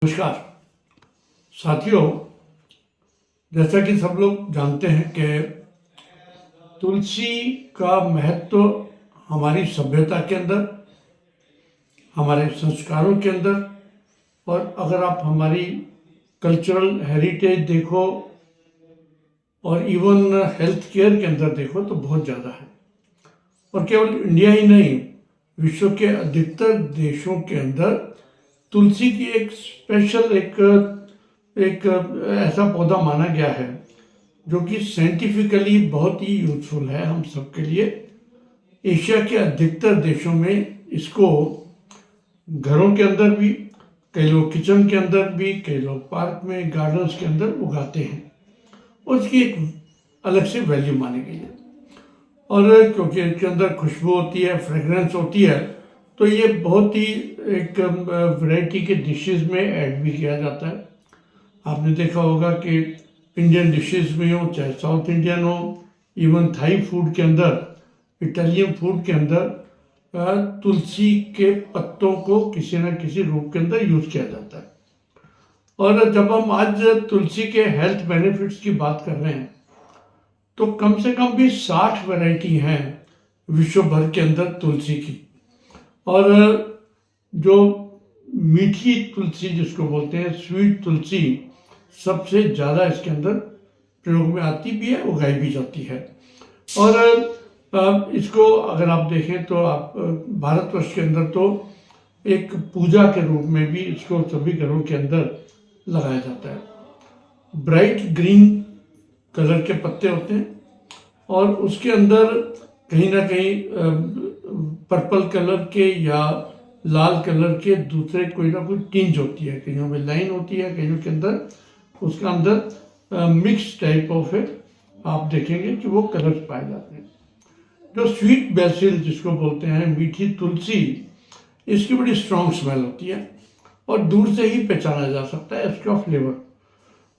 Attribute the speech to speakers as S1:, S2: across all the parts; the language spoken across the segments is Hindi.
S1: नमस्कार साथियों, जैसा कि सब लोग जानते हैं कि तुलसी का महत्व हमारी सभ्यता के अंदर, हमारे संस्कारों के अंदर, और अगर आप हमारी कल्चरल हेरिटेज देखो और इवन हेल्थ केयर के अंदर देखो तो बहुत ज़्यादा है। और केवल इंडिया ही नहीं, विश्व के अधिकतर देशों के अंदर तुलसी की एक स्पेशल एक ऐसा पौधा माना गया है जो कि साइंटिफिकली बहुत ही यूजफुल है हम सबके लिए। एशिया के अधिकतर देशों में इसको घरों के अंदर भी, कई लोग किचन के अंदर भी, कई लोग पार्क में, गार्डन्स के अंदर उगाते हैं। उसकी एक अलग से वैल्यू मानी गई है। और क्योंकि इसके अंदर खुशबू होती है, फ्रेगरेंस होती है, तो ये बहुत ही एक वैरायटी के डिशेस में ऐड भी किया जाता है। आपने देखा होगा कि इंडियन डिशेस में हो, चाहे साउथ इंडियन हो, इवन थाई फूड के अंदर, इटालियन फूड के अंदर तुलसी के पत्तों को किसी न किसी रूप के अंदर यूज किया जाता है। और जब हम आज तुलसी के हेल्थ बेनिफिट्स की बात कर रहे हैं तो कम से कम भी 60 वैरायटी हैं विश्व भर के अंदर तुलसी की। और जो मीठी तुलसी जिसको बोलते हैं, स्वीट तुलसी, सबसे ज़्यादा इसके अंदर प्रयोग में आती भी है, उगाई भी जाती है। और इसको अगर आप देखें तो आप भारतवर्ष के अंदर तो एक पूजा के रूप में भी इसको सभी घरों के अंदर लगाया जाता है। ब्राइट ग्रीन कलर के पत्ते होते हैं और उसके अंदर कहीं ना कहीं पर्पल कलर के या लाल कलर के दूसरे कोई ना कोई टिंज होती है, कहीं में लाइन होती है, कहीं के अंदर उसका अंदर मिक्स टाइप ऑफ है, आप देखेंगे कि वो कलर्स पाए जाते हैं। जो स्वीट बेसिल जिसको बोलते हैं, मीठी तुलसी, इसकी बड़ी स्ट्रॉन्ग स्मेल होती है और दूर से ही पहचाना जा सकता है इसका फ्लेवर।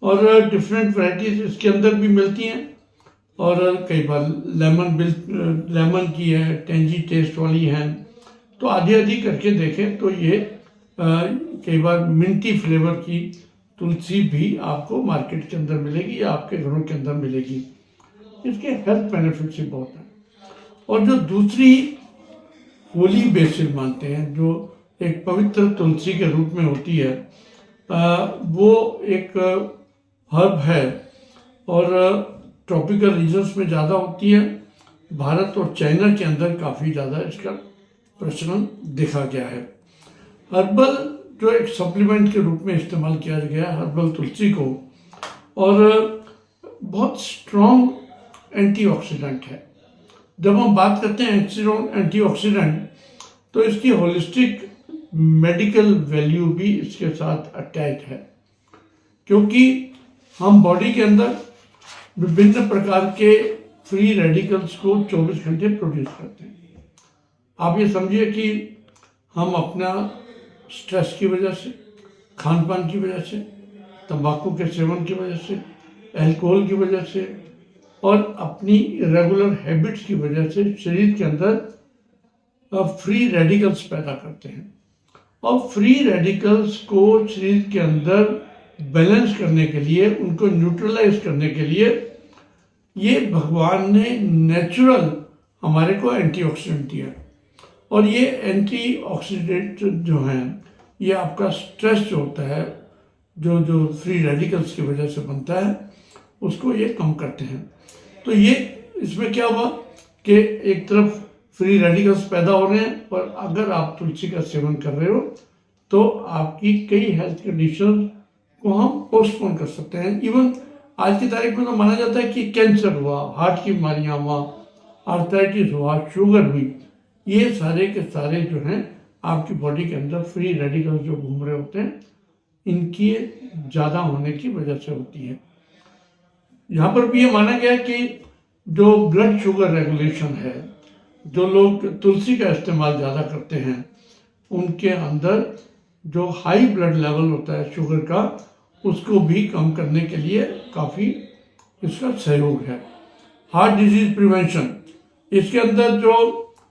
S1: और डिफरेंट वैरायटीज इसके अंदर भी मिलती हैं। और कई बार लेमन की है, टेंजी टेस्ट वाली हैं, तो आधी आधी करके देखें तो ये कई बार मिंटी फ्लेवर की तुलसी भी आपको मार्केट के अंदर मिलेगी या आपके घरों के अंदर मिलेगी। इसके हेल्थ बेनिफिट्स ही बहुत हैं। और जो दूसरी होली बेसिल मानते हैं, जो एक पवित्र तुलसी के रूप में होती है, वो एक हर्ब है और ट्रॉपिकल रीजन्स में ज़्यादा होती है। भारत और चाइना के अंदर काफ़ी ज़्यादा इसका प्रचलन देखा गया है। हर्बल जो एक सप्लीमेंट के रूप में इस्तेमाल किया गया है हर्बल तुलसी को, और बहुत स्ट्रॉन्ग एंटीऑक्सीडेंट है। जब हम बात करते हैं एंटीऑक्सीडेंट, तो इसकी होलिस्टिक मेडिकल वैल्यू भी इसके साथ अटैच है, क्योंकि हम बॉडी के अंदर विभिन्न प्रकार के फ्री रेडिकल्स को 24 घंटे प्रोड्यूस करते हैं। आप ये समझिए कि हम अपना स्ट्रेस की वजह से, खान पान की वजह से, तंबाकू के सेवन की वजह से, अल्कोहल की वजह से और अपनी रेगुलर हैबिट्स की वजह से शरीर के अंदर फ्री रेडिकल्स पैदा करते हैं। और फ्री रेडिकल्स को शरीर के अंदर बैलेंस करने के लिए, उनको न्यूट्रलाइज करने के लिए, ये भगवान ने नेचुरल हमारे को एंटीऑक्सीडेंट दिया। और ये एंटीऑक्सीडेंट जो हैं, ये आपका स्ट्रेस जो होता है, जो फ्री रेडिकल्स की वजह से बनता है, उसको ये कम करते हैं। तो ये इसमें क्या हुआ कि एक तरफ फ्री रेडिकल्स पैदा हो रहे हैं, और अगर आप तुलसी का सेवन कर रहे हो तो आपकी कई हेल्थ कंडीशन को हम पोस्टपोन कर सकते हैं। इवन आज की तारीख में तो माना जाता है कि कैंसर हुआ, हार्ट की बीमारियाँ हुआ, आर्थराइटिस हुआ, शुगर हुई, ये सारे के सारे जो हैं आपकी बॉडी के अंदर फ्री रेडिकल्स जो घूम रहे होते हैं, इनकी ज़्यादा होने की वजह से होती है। यहाँ पर भी ये माना गया कि जो ब्लड शुगर रेगुलेशन है, जो लोग तुलसी का इस्तेमाल ज़्यादा करते हैं, उनके अंदर जो हाई ब्लड लेवल होता है शुगर का, उसको भी कम करने के लिए काफ़ी इसका सहयोग है। हार्ट डिजीज प्रिवेंशन, इसके अंदर जो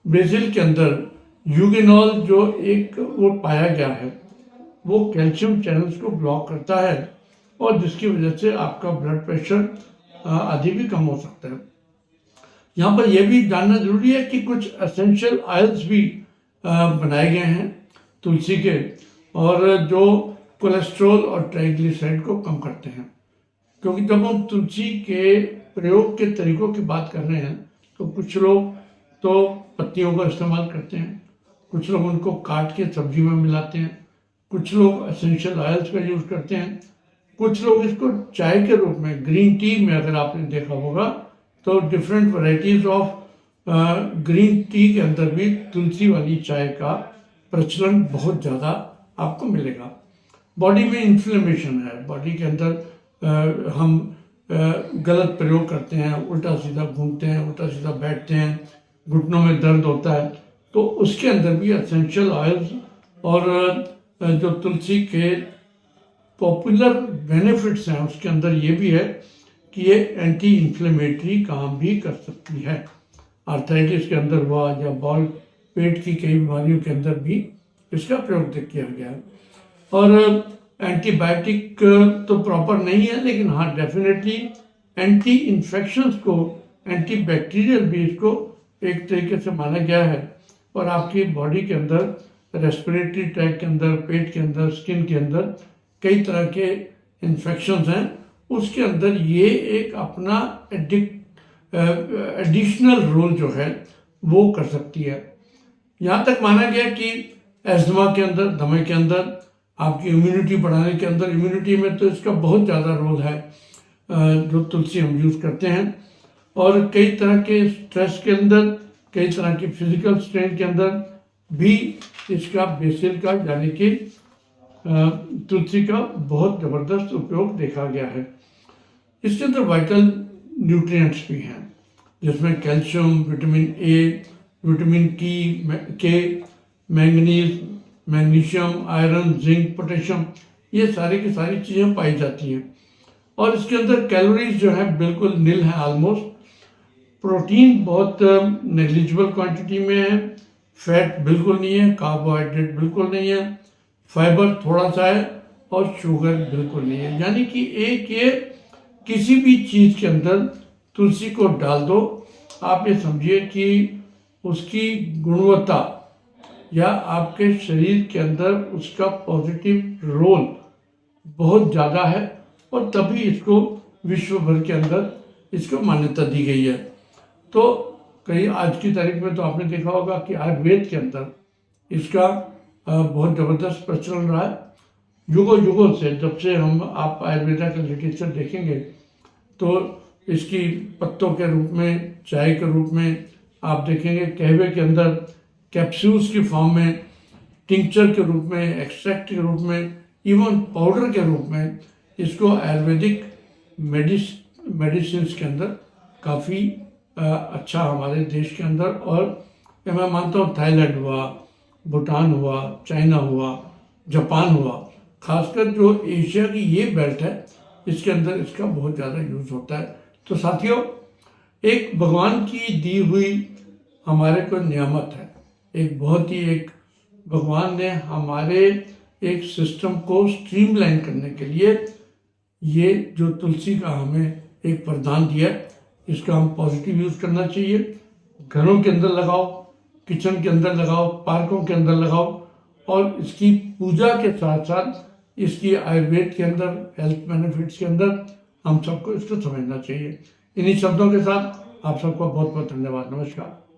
S1: बेसिल के अंदर यूगेनॉल जो एक वो पाया गया है, वो कैल्शियम चैनल्स को ब्लॉक करता है और जिसकी वजह से आपका ब्लड प्रेशर आदि भी कम हो सकता है। यहाँ पर यह भी जानना जरूरी है कि कुछ एसेंशियल ऑयल्स भी बनाए गए हैं तुलसी के, और जो कोलेस्ट्रॉल और ट्राइग्लिसराइड को कम करते हैं। क्योंकि जब हम तुलसी के प्रयोग के तरीकों की बात कर रहे हैं तो कुछ लोग तो पत्तियों का इस्तेमाल करते हैं, कुछ लोग उनको काट के सब्जी में मिलाते हैं, कुछ लोग एसेंशियल ऑयल्स का यूज़ करते हैं, कुछ लोग इसको चाय के रूप में, ग्रीन टी में अगर आपने देखा होगा तो different varieties of green tea के अंदर भी तुलसी वाली चाय का प्रचलन बहुत ज़्यादा आपको मिलेगा। बॉडी में इन्फ्लेमेशन है, बॉडी के अंदर हम गलत प्रयोग करते हैं, उल्टा सीधा घूमते हैं, उल्टा सीधा बैठते हैं, घुटनों में दर्द होता है, तो उसके अंदर भी एसेंशियल ऑयल्स और जो तुलसी के पॉपुलर बेनिफिट्स हैं उसके अंदर ये भी है कि ये एंटी इन्फ्लेमेटरी काम भी कर सकती है। आर्थराइटिस के अंदर हुआ या बॉल पेट की कई बीमारियों के अंदर भी इसका प्रयोग किया गया है। और एंटीबायोटिक तो प्रॉपर नहीं है, लेकिन हाँ डेफिनेटली एंटी इन्फेक्शंस को, एंटी बैक्टीरियल भी इसको एक तरीके से माना गया है। और आपकी बॉडी के अंदर, रेस्पिरेटरी ट्रैक के अंदर, पेट के अंदर, स्किन के अंदर कई तरह के इन्फेक्शंस हैं, उसके अंदर ये एक अपना एडिशनल रोल जो है वो कर सकती है। यहाँ तक माना गया कि एस्थमा के अंदर, दमे के अंदर, आपकी इम्यूनिटी बढ़ाने के अंदर, इम्यूनिटी में तो इसका बहुत ज़्यादा रोल है जो तुलसी हम यूज़ करते हैं। और कई तरह के स्ट्रेस के अंदर, कई तरह की फिजिकल स्ट्रेन के अंदर भी इसका बेसिल का यानी कि तुलसी का बहुत ज़बरदस्त उपयोग देखा गया है। इसके अंदर वाइटल न्यूट्रिएंट्स भी हैं जिसमें कैल्शियम, विटामिन ए, विटामिन के, manganese, magnesium, iron, zinc, potassium, ये सारी की सारी चीज़ें पाई जाती हैं। और इसके अंदर कैलोरीज जो है बिल्कुल नील है ऑलमोस्ट। प्रोटीन बहुत नेग्लिजिबल क्वांटिटी में है, फैट बिल्कुल नहीं है, कार्बोहाइड्रेट बिल्कुल नहीं है, फाइबर थोड़ा सा है और शुगर बिल्कुल नहीं है। यानी कि एक ये किसी भी चीज़ के अंदर तुलसी को डाल दो, आप ये समझिए कि उसकी गुणवत्ता या आपके शरीर के अंदर उसका पॉजिटिव रोल बहुत ज़्यादा है, और तभी इसको विश्व भर के अंदर इसको मान्यता दी गई है। तो कई आज की तारीख में तो आपने देखा होगा कि आयुर्वेद के अंदर इसका बहुत ज़बरदस्त प्रचलन रहा है युगों युगों से। जब से हम आप आयुर्वेदा का लिटरेचर देखेंगे तो इसकी पत्तों के रूप में, चाय के रूप में आप देखेंगे, कहवे के अंदर कैप्सूल्स की फॉर्म में, टिंक्चर के रूप में, एक्सट्रैक्ट के रूप में, इवन पाउडर के रूप में इसको आयुर्वेदिक मेडिसिन के अंदर काफ़ी अच्छा हमारे देश के अंदर, और मैं मानता हूँ थाईलैंड हुआ, भूटान हुआ, चाइना हुआ, जापान हुआ, खासकर जो एशिया की ये बेल्ट है इसके अंदर इसका बहुत ज़्यादा यूज़ होता है। तो साथियों, एक भगवान की दी हुई हमारे को नियामत है, एक बहुत ही एक भगवान ने हमारे एक सिस्टम को स्ट्रीमलाइन करने के लिए ये जो तुलसी का हमें एक वरदान दिया है, इसका हम पॉजिटिव यूज़ करना चाहिए। घरों के अंदर लगाओ, किचन के अंदर लगाओ, पार्कों के अंदर लगाओ, और इसकी पूजा के साथ साथ इसकी आयुर्वेद के अंदर, हेल्थ बेनिफिट्स के अंदर हम सबको इसको समझना चाहिए। इन्हीं शब्दों के साथ आप सबको बहुत बहुत धन्यवाद। नमस्कार।